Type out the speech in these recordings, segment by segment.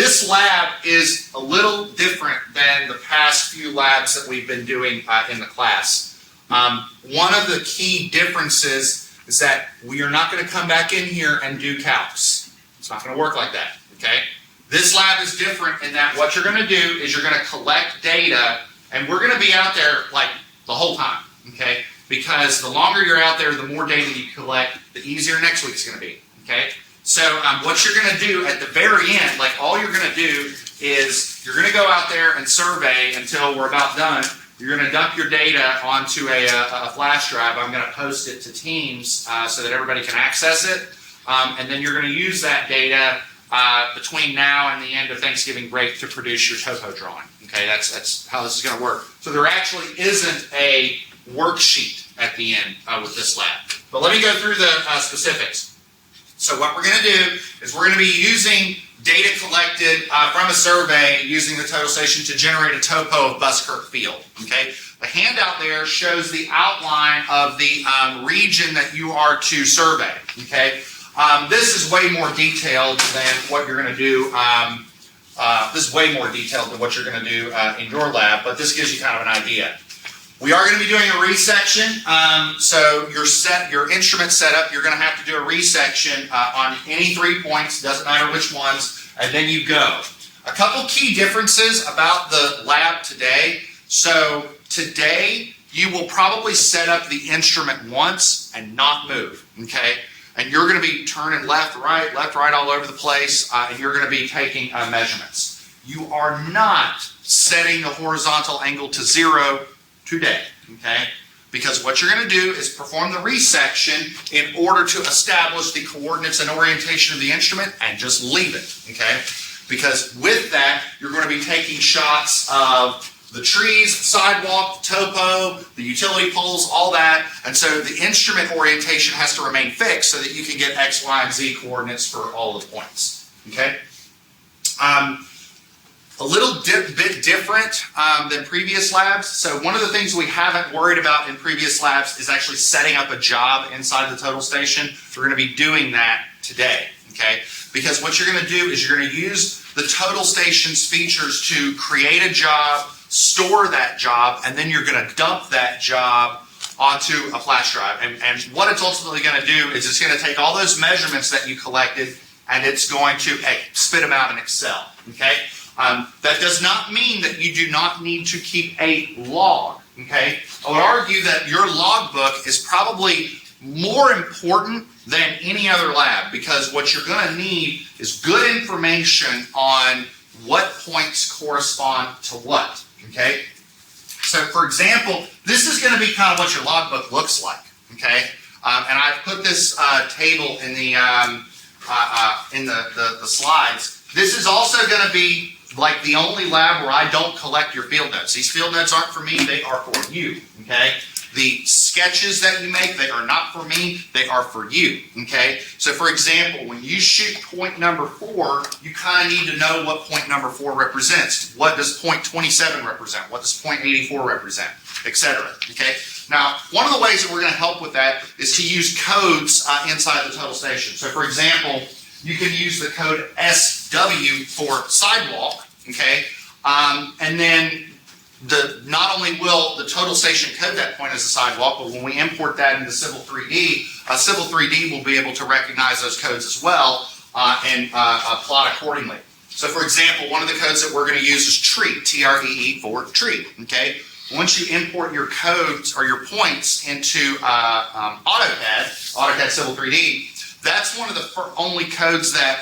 this lab is a little different than the past few labs that we've been doing in the class. One of the key differences is that we are not going to come back in here and do calcs. It's not going to work like that, okay? This lab is different in that what you're going to do is you're going to collect data, and we're going to be out there like the whole time, okay? Because the longer you're out there, the more data you collect, the easier next week's going to be, okay? So what you're going to do at the very end, like all you're going to do is you're going to go out there and survey until we're about done. You're going to dump your data onto a flash drive. I'm going to post it to Teams so that everybody can access it. And then you're going to use that data between now and the end of Thanksgiving break to produce your topo drawing. Okay, that's how this is going to work. So there actually isn't a worksheet at the end with this lab. But let me go through the specifics. So what we're going to do is we're going to be using data collected from a survey using the total station to generate a topo of Buskirk Field. Okay, the handout there shows the outline of the region that you are to survey. Okay, this is way more detailed than what you're going to do. This is way more detailed than what you're going to do in your lab, but this gives you kind of an idea. We are going to be doing a resection. So your instrument setup, you're going to have to do a resection on any 3 points, doesn't matter which ones, and then you go. A couple key differences about the lab today. So today, you will probably set up the instrument once and not move, okay? And you're going to be turning left, right all over the place, and you're going to be taking measurements. You are not setting the horizontal angle to 0 today, okay? Because what you're going to do is perform the resection in order to establish the coordinates and orientation of the instrument and just leave it, okay? Because with that, you're going to be taking shots of the trees, sidewalk, topo, the utility poles, all that. And so the instrument orientation has to remain fixed so that you can get X, Y, and Z coordinates for all of the points, okay? A little bit different than previous labs. So one of the things we haven't worried about in previous labs is actually setting up a job inside the total station. We're going to be doing that today, okay? Because what you're going to do is you're going to use the total station's features to create a job, store that job, and then you're going to dump that job onto a flash drive. And what it's ultimately going to do is it's going to take all those measurements that you collected and it's going to spit them out in Excel, okay? That does not mean that you do not need to keep a log, okay? I would argue that your logbook is probably more important than any other lab because what you're going to need is good information on what points correspond to what, okay? So, for example, this is going to be kind of what your logbook looks like, okay? And I've put this table in the slides. This is also going to be like the only lab where I don't collect your field notes. These field notes aren't for me, they are for you, okay? The sketches that you make, they are not for me, they are for you, okay? So for example, when you shoot point number 4, you kind of need to know what point number 4 represents. What does point 27 represent? What does point 84 represent? Etc. Okay? Now, one of the ways that we're going to help with that is to use codes inside the total station. So for example, you can use the code SW for sidewalk, okay? And then not only will the total station code that point as a sidewalk, but when we import that into Civil 3D, Civil 3D will be able to recognize those codes as well and plot accordingly. So for example, one of the codes that we're going to use is tree, T-R-E-E for tree, okay? Once you import your codes or your points into AutoCAD Civil 3D, that's one of the only codes that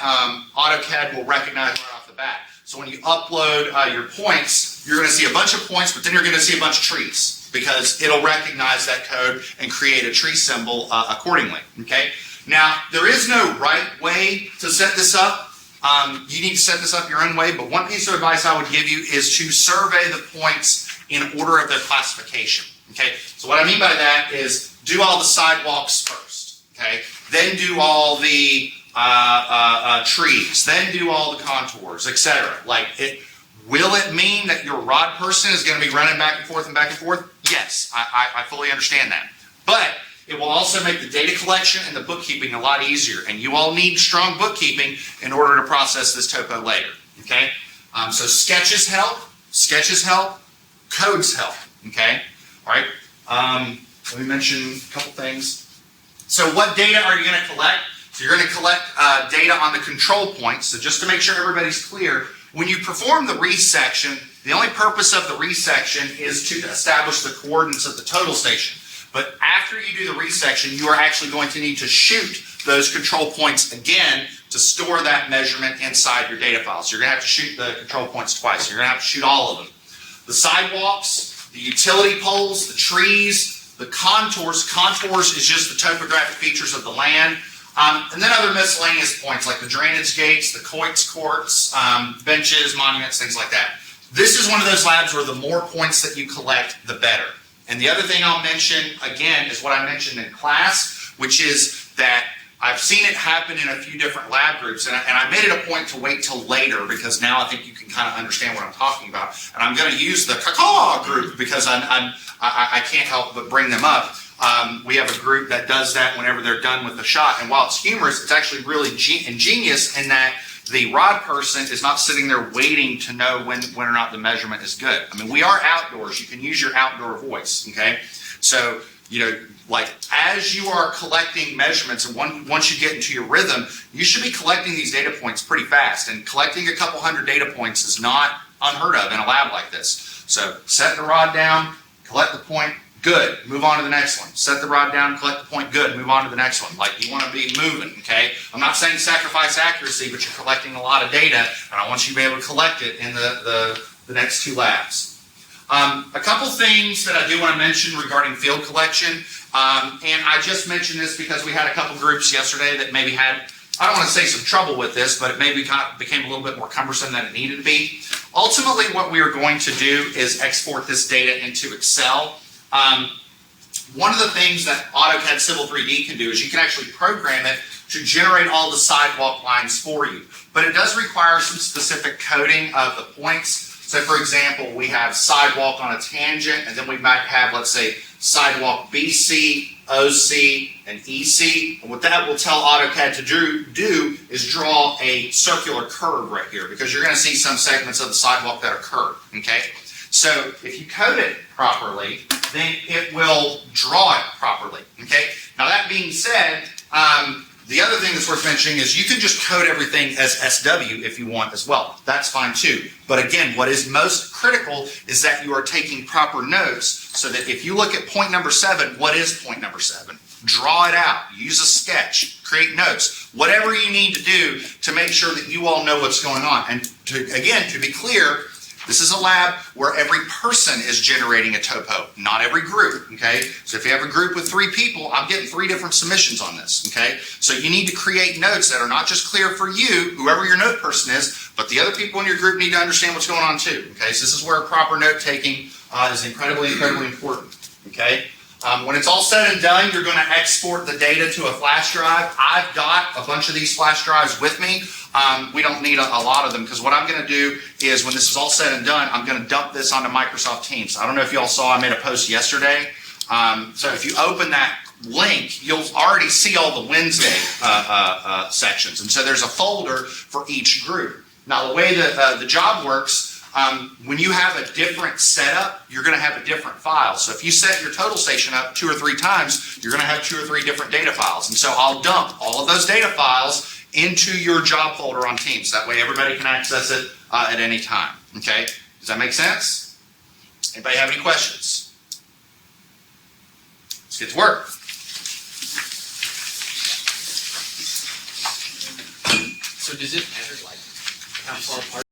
AutoCAD will recognize right off the bat. So when you upload your points, you're going to see a bunch of points, but then you're going to see a bunch of trees because it'll recognize that code and create a tree symbol accordingly. Okay. Now, there is no right way to set this up. You need to set this up your own way, but one piece of advice I would give you is to survey the points in order of their classification. Okay. So what I mean by that is do all the sidewalks first. Okay. Then do all the trees, then do all the contours, etc. Will it mean that your rod person is going to be running back and forth and back and forth? Yes, I fully understand that. But it will also make the data collection and the bookkeeping a lot easier, and you all need strong bookkeeping in order to process this topo later. Okay? So sketches help, codes help. Okay? All right? Let me mention a couple things. So what data are you going to collect? So you're going to collect data on the control points. So just to make sure everybody's clear, when you perform the resection, the only purpose of the resection is to establish the coordinates of the total station. But after you do the resection, you are actually going to need to shoot those control points again to store that measurement inside your data file. So you're going to have to shoot the control points twice. You're going to have to shoot all of them. The sidewalks, the utility poles, the trees, the contours. Contours is just the topographic features of the land. And then other miscellaneous points like the drainage gates, the quoits courts, benches, monuments, things like that. This is one of those labs where the more points that you collect, the better. And the other thing I'll mention, again, is what I mentioned in class, which is that I've seen it happen in a few different lab groups, and I made it a point to wait till later because now I think you can kind of understand what I'm talking about. And I'm going to use the caw group because I can't help but bring them up. We have a group that does that whenever they're done with the shot, and while it's humorous, it's actually really ingenious in that the rod person is not sitting there waiting to know when or not the measurement is good. I mean, we are outdoors. You can use your outdoor voice, okay? So, you know, like as you are collecting measurements and once you get into your rhythm, you should be collecting these data points pretty fast. And collecting a couple hundred data points is not unheard of in a lab like this. So set the rod down, collect the point, good, move on to the next one. Set the rod down, collect the point, good, move on to the next one. Like you want to be moving, okay? I'm not saying sacrifice accuracy, but you're collecting a lot of data, and I want you to be able to collect it in the next two labs. A couple things that I do want to mention regarding field collection, and I just mentioned this because we had a couple groups yesterday that maybe had, I don't want to say some trouble with this, but it maybe became a little bit more cumbersome than it needed to be. Ultimately, what we are going to do is export this data into Excel. One of the things that AutoCAD Civil 3D can do is you can actually program it to generate all the sidewalk lines for you. But it does require some specific coding of the points. So for example, we have sidewalk on a tangent, and then we might have, let's say, sidewalk BC, OC, and EC. And what that will tell AutoCAD to do is draw a circular curve right here, because you're going to see some segments of the sidewalk that are curved, okay? So if you code it properly, then it will draw it properly, okay? Now that being said, the other thing that's worth mentioning is you can just code everything as SW if you want as well. That's fine too. But again, what is most critical is that you are taking proper notes so that if you look at point number 7, what is point number 7? Draw it out, use a sketch, create notes, whatever you need to do to make sure that you all know what's going on. And to be clear, this is a lab where every person is generating a topo, not every group, okay? So if you have a group with 3 people, I'm getting 3 different submissions on this, okay? So you need to create notes that are not just clear for you, whoever your note person is, but the other people in your group need to understand what's going on too, okay? So this is where proper note taking is incredibly, incredibly important, okay? When it's all said and done, you're going to export the data to a flash drive. I've got a bunch of these flash drives with me. We don't need a lot of them because what I'm going to do is when this is all said and done, I'm going to dump this onto Microsoft Teams. I don't know if you all saw I made a post yesterday. So if you open that link, you'll already see all the Wednesday sections. And so there's a folder for each group. Now the way that the job works, when you have a different setup, you're going to have a different file. So if you set your total station up 2 or 3 times, you're going to have 2 or 3 different data files. And so I'll dump all of those data files into your job folder on Teams. That way everybody can access it at any time. Okay? Does that make sense? Anybody have any questions? Let's get to work. So does it matter like how far apart